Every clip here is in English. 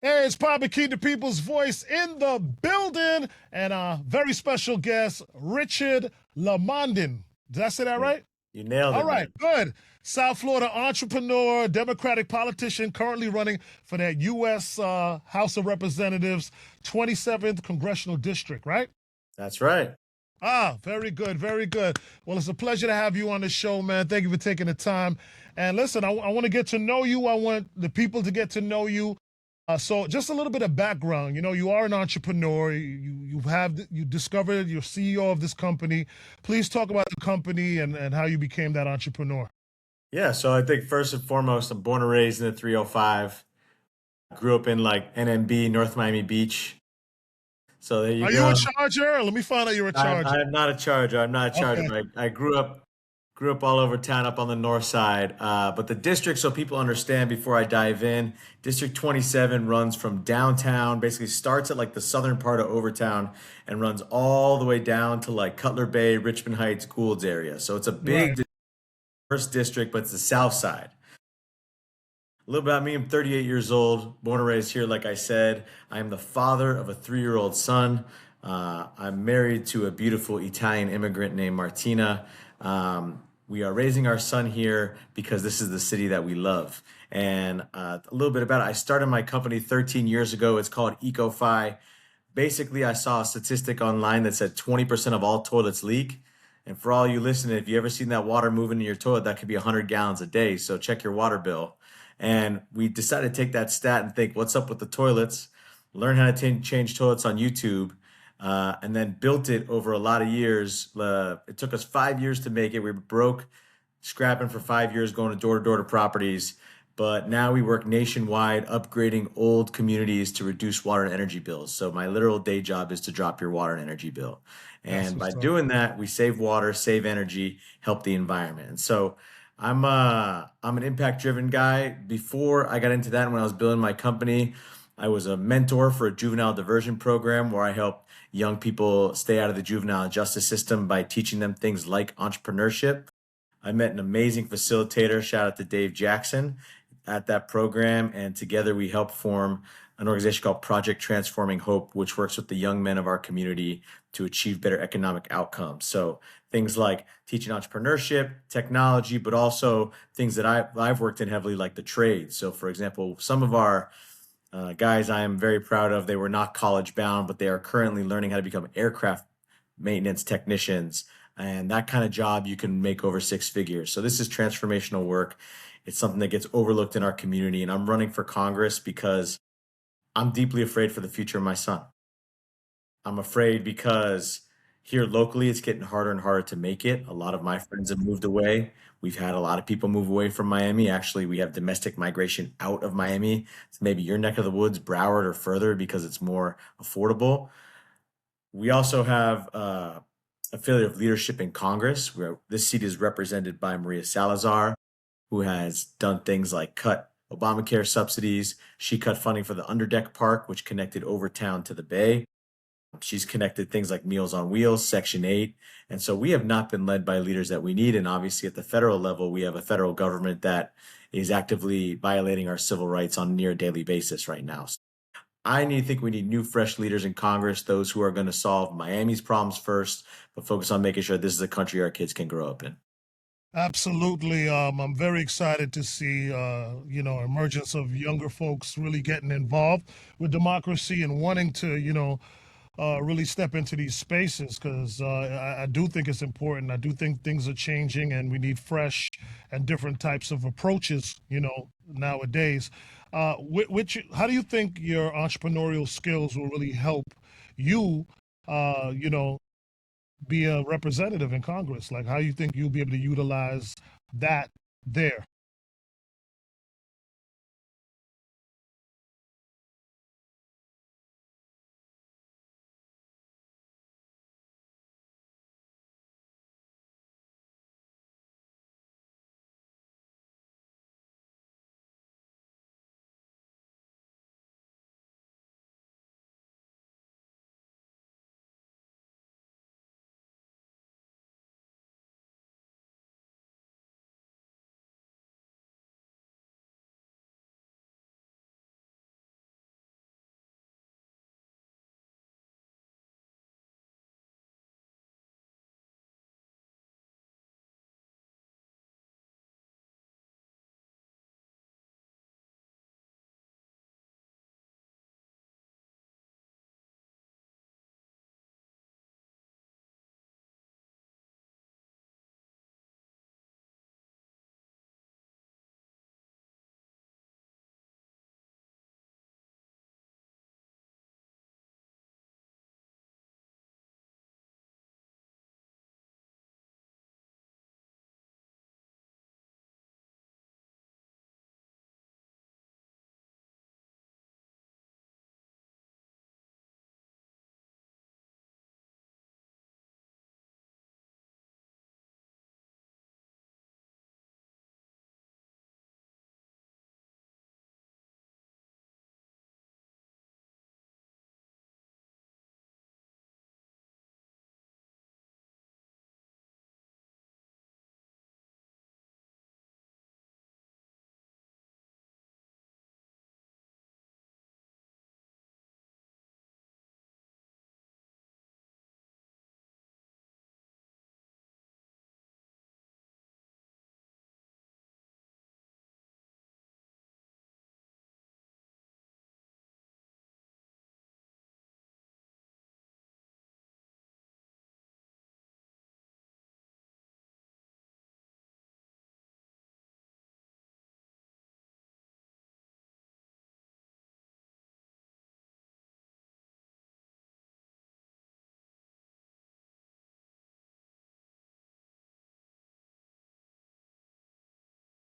Hey, it's Bobby Key, the People's Voice in the building, and a very special guest, Richard Lamondin. Did I say that You right? you nailed All it, right, man. good. South Florida entrepreneur, Democratic politician, currently running for that U.S. House of Representatives, 27th Congressional District, right? That's right. Ah, very good, very good. Well, it's a pleasure to have you on the show, man. Thank you for taking the time. And listen, I want to get to know you. I want the people to get to know you. So, just a little bit of background. You are an entrepreneur. You discovered you're CEO of this company. Please talk about the company and how you became that entrepreneur. Yeah, so I think first and foremost, I'm born and raised in the 305. Grew up in like NMB, North Miami Beach. So there you Are you a go. charger? Let me find out you're a I charger. am not a Charger. I'm not a Charger, Okay. but I grew up all over town up on the north side. But the district, so people understand before I dive in, District 27 runs from downtown, basically starts at like the southern part of Overtown and runs all the way down to like Cutler Bay, Richmond Heights, Goulds area. So it's a Right. big first district, but it's the south side. A little about me, I'm 38 years old, born and raised here, like I said. I am the father of a 3-year-old son. I'm married to a beautiful Italian immigrant named Martina. We are raising our son here because this is the city that we love. And a little bit about it. I started my company 13 years ago. It's called EcoFi. Basically, I saw a statistic online that said 20% of all toilets leak. And for all you listening, if you ever seen that water moving in your toilet, that could be 100 gallons a day. So check your water bill. And we decided to take that stat and think, what's up with the toilets? Learn how to change toilets on YouTube, and then built it over a lot of years. It took us 5 years to make it. We were broke, scrapping for 5 years, going to door to properties. But now we work nationwide, upgrading old communities to reduce water and energy bills. So my literal day job is to drop your water and energy bill. That's And by what's up. doing that, we save water, save energy, help the environment. And so I'm an impact driven guy. Before I got into that, when I was building my company, I was a mentor for a juvenile diversion program where I help young people stay out of the juvenile justice system by teaching them things like entrepreneurship. I met an amazing facilitator, shout out to Dave Jackson, at that program, and together we helped form an organization called Project Transforming Hope, which works with the young men of our community to achieve better economic outcomes. So things like teaching entrepreneurship, technology, but also things that I've worked in heavily, like the trades. So, for example, some of our guys I am very proud of, they were not college bound, but they are currently learning how to become aircraft maintenance technicians. And that kind of job you can make over 6 figures. So this is transformational work. It's something that gets overlooked in our community. And I'm running for Congress because I'm deeply afraid for the future of my son. I'm afraid because here locally, it's getting harder and harder to make it. A lot of my friends have moved away. We've had a lot of people move away from Miami. Actually, we have domestic migration out of Miami. It's maybe your neck of the woods, Broward, or further because it's more affordable. We also have a failure of leadership in Congress, where this seat is represented by Maria Salazar, who has done things like cut Obamacare subsidies. She cut funding for the Underdeck Park, which connected Overtown to the Bay. She's connected things like Meals on Wheels, Section 8. And so we have not been led by leaders that we need. And obviously, at the federal level, we have a federal government that is actively violating our civil rights on a near daily basis right now. Think we need new, fresh leaders in Congress, those who are going to solve Miami's problems first, but focus on making sure this is a country our kids can grow up in. Absolutely. I'm very excited to see, emergence of younger folks really getting involved with democracy and wanting to, really step into these spaces because I do think it's important. I do think things are changing and we need fresh and different types of approaches, nowadays. How do you think your entrepreneurial skills will really help you, uh, you know, be a representative in Congress? Like, how you think you'll be able to utilize that there?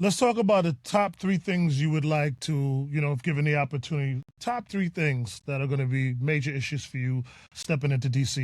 Let's talk about the top three things you would like to, if given the opportunity, top three things that are going to be major issues for you stepping into DC.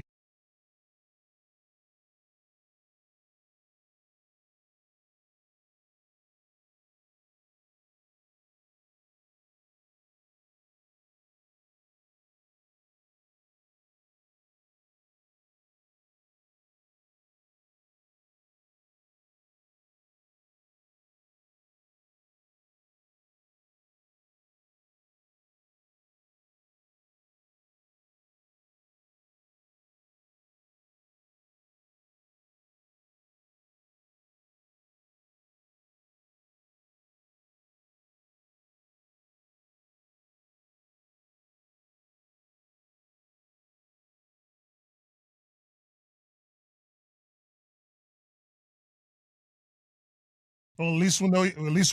Well, at least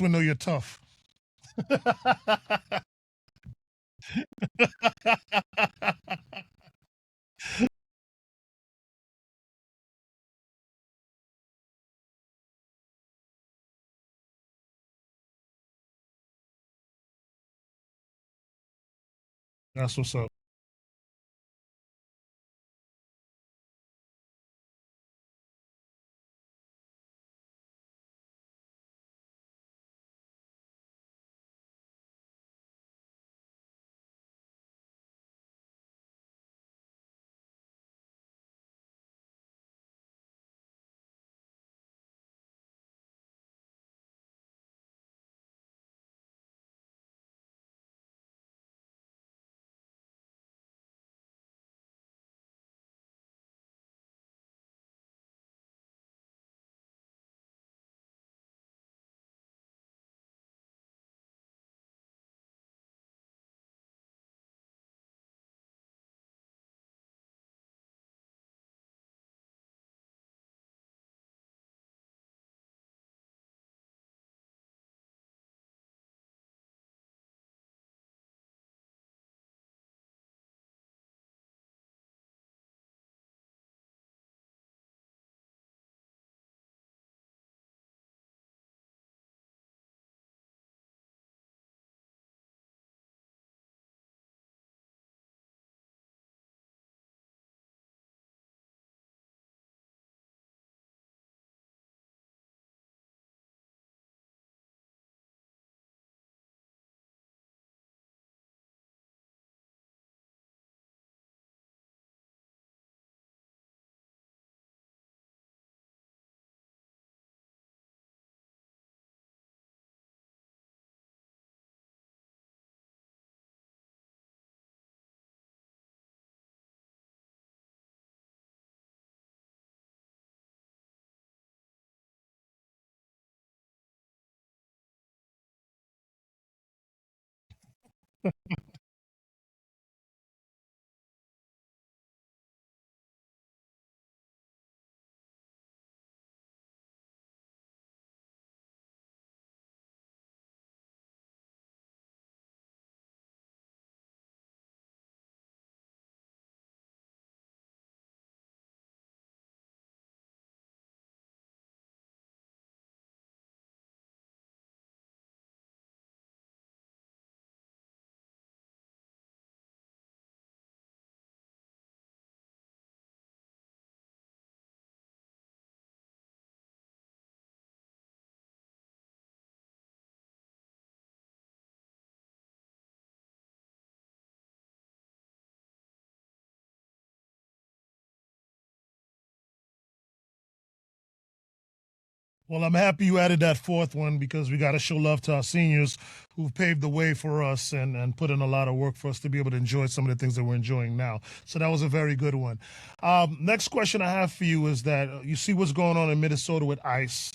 we know you're tough. That's what's up. Well, I'm happy you added that fourth one because we got to show love to our seniors who've paved the way for us and put in a lot of work for us to be able to enjoy some of the things that we're enjoying now. So that was a very good one. Next question I have for you is that you see what's going on in Minnesota with ICE.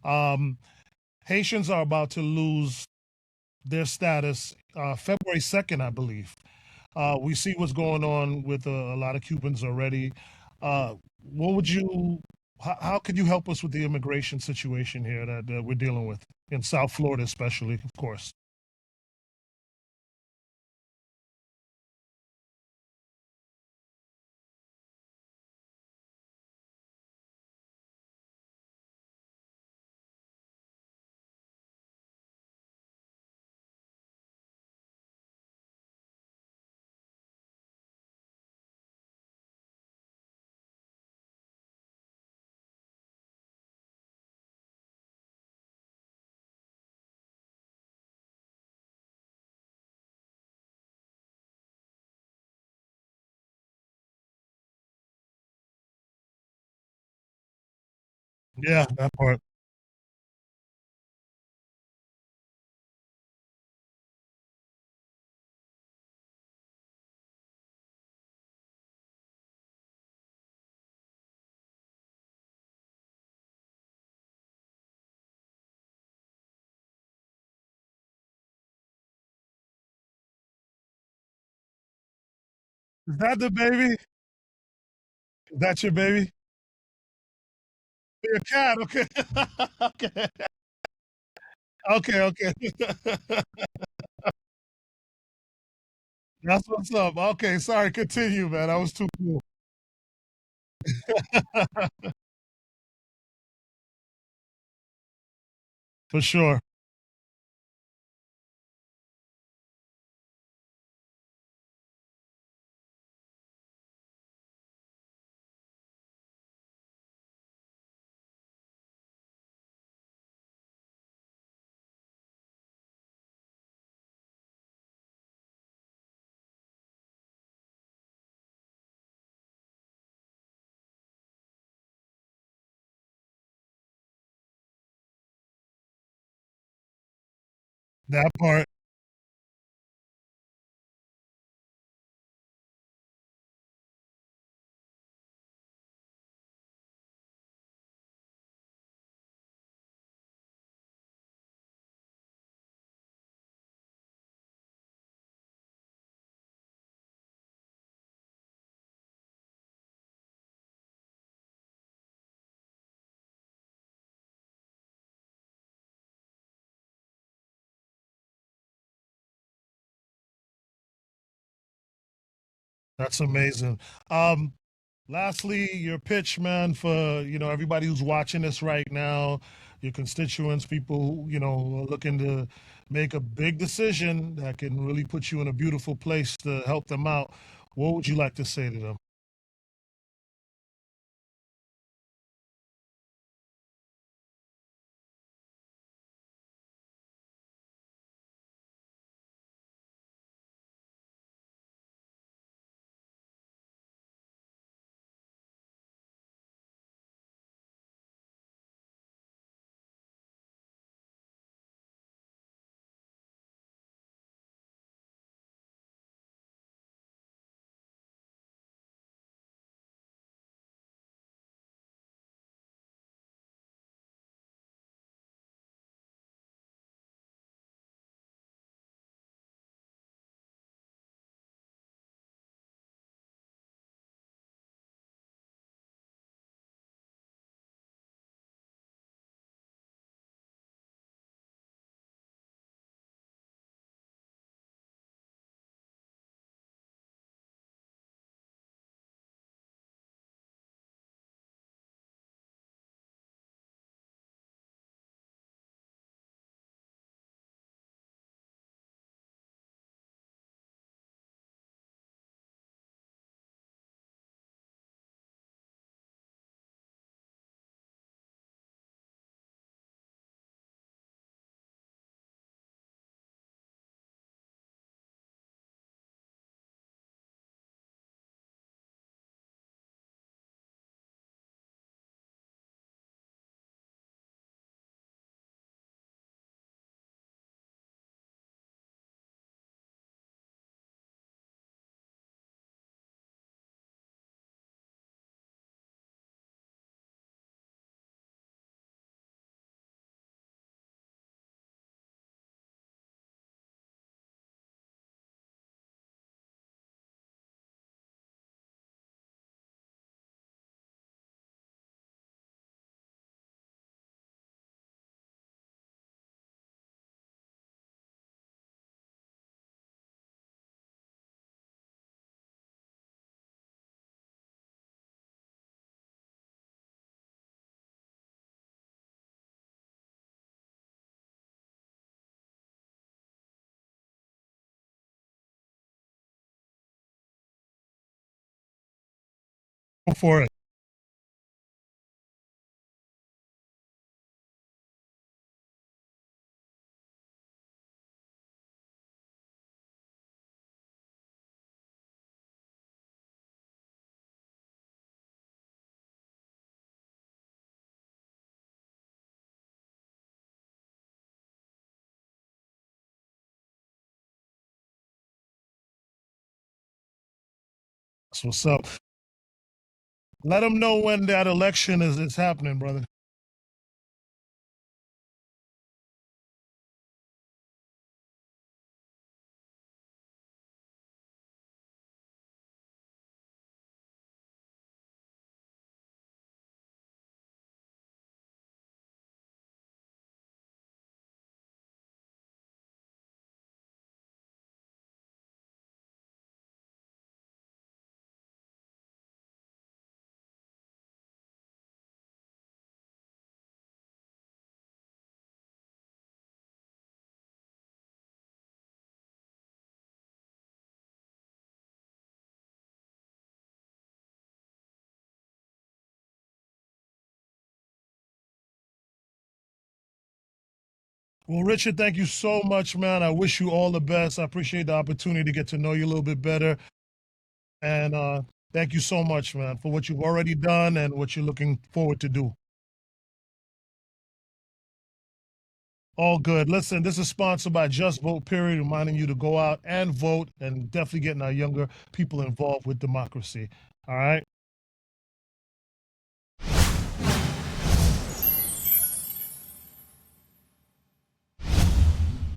Um, Haitians are about to lose their status February 2nd, I believe. We see what's going on with a lot of Cubans already. What would you, how could you help us with the immigration situation here that we're dealing with in South Florida, especially, of course? Yeah, that part. Is that the baby? Is that your baby? Your cat, okay. Okay. Okay, okay. That's what's up. Okay, sorry, continue, man. That was too cool. For sure. That part. That's amazing. Um, Lastly, your pitch, man, for everybody who's watching this right now, your constituents, people who are looking to make a big decision that can really put you in a beautiful place to help them out. What would you like to say to them? Go for it. That's what's up. Let them know when that election is happening, brother. Well, Richard, thank you so much, man. I wish you all the best. I appreciate the opportunity to get to know you a little bit better. And thank you so much, man, for what you've already done and what you're looking forward to do. All good. Listen, this is sponsored by Just Vote Period, reminding you to go out and vote and definitely getting our younger people involved with democracy. All right.